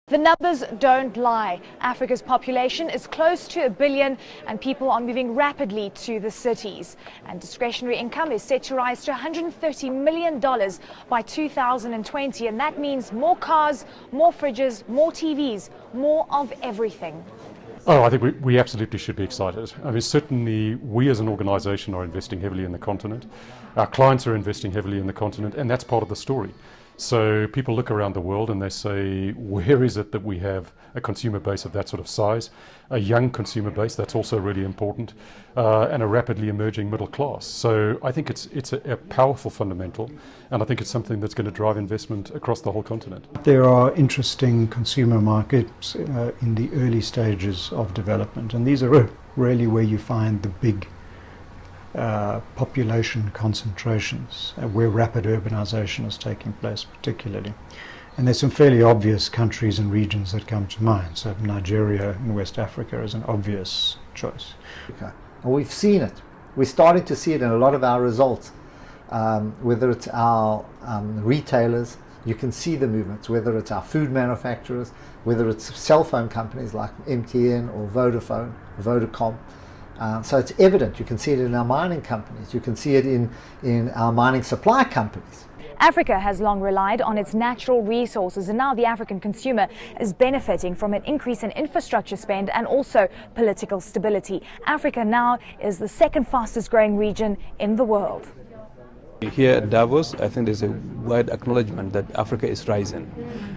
The numbers don't lie. Africa's population is close to 1 billion and people are moving rapidly to the cities. And discretionary income is set to rise to $130 million by 2020. And that means more cars, more fridges, more TVs, more of everything. Oh, I think we absolutely should be excited. I mean, certainly we as an organisation are investing heavily in the continent. Our clients are investing heavily in the continent, and that's part of the story. So people look around the world and they say, where is it that we have a consumer base of that sort of size, a young consumer base, that's also really important, and a rapidly emerging middle class. So I think it's a powerful fundamental, and I think it's something that's going to drive investment across the whole continent. There are interesting consumer markets in the early stages of development, and these are really where you find the big population concentrations, where rapid urbanization is taking place particularly. And there's some fairly obvious countries and regions that come to mind. So Nigeria in West Africa is an obvious choice. Okay. And we've seen it. We're starting to see it in a lot of our results. Whether it's our retailers, you can see the movements, whether it's our food manufacturers, whether it's cell phone companies like MTN or Vodafone, Vodacom. So it's evident. You can see it in our mining companies. You can see it in our mining supply companies. Africa has long relied on its natural resources, and now the African consumer is benefiting from an increase in infrastructure spend and also political stability. Africa now is the second fastest growing region in the world. Here at Davos, I think there's a wide acknowledgement that Africa is rising.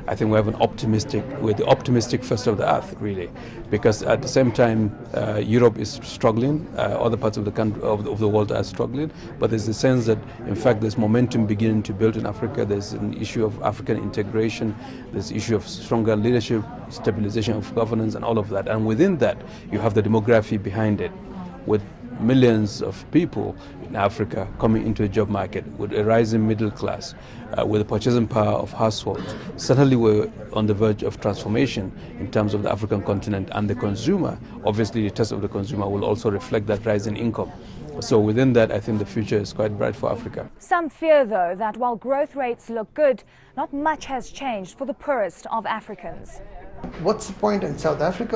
I think we're the optimistic first of the earth, really, because at the same time Europe is struggling, other parts of the world are struggling, but there's a sense that in fact there's momentum beginning to build in Africa. There's an issue of African integration, there's an issue of stronger leadership, stabilization of governance and all of that, and within that you have the demography behind it, with millions of people in Africa coming into the job market, with a rising middle class, with the purchasing power of households. Certainly we're on the verge of transformation in terms of the African continent, and the consumer, obviously the taste of the consumer will also reflect that rise in income. So within that, I think the future is quite bright for Africa. Some fear, though, that while growth rates look good, not much has changed for the poorest of Africans. What's the point in South Africa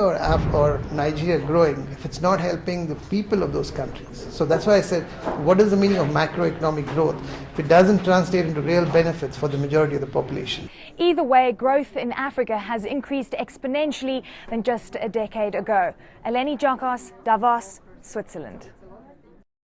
or Nigeria growing if it's not helping the people of those countries? So that's why I said, what is the meaning of macroeconomic growth if it doesn't translate into real benefits for the majority of the population? Either way, growth in Africa has increased exponentially than just a decade ago. Eleni Giokos, Davos, Switzerland.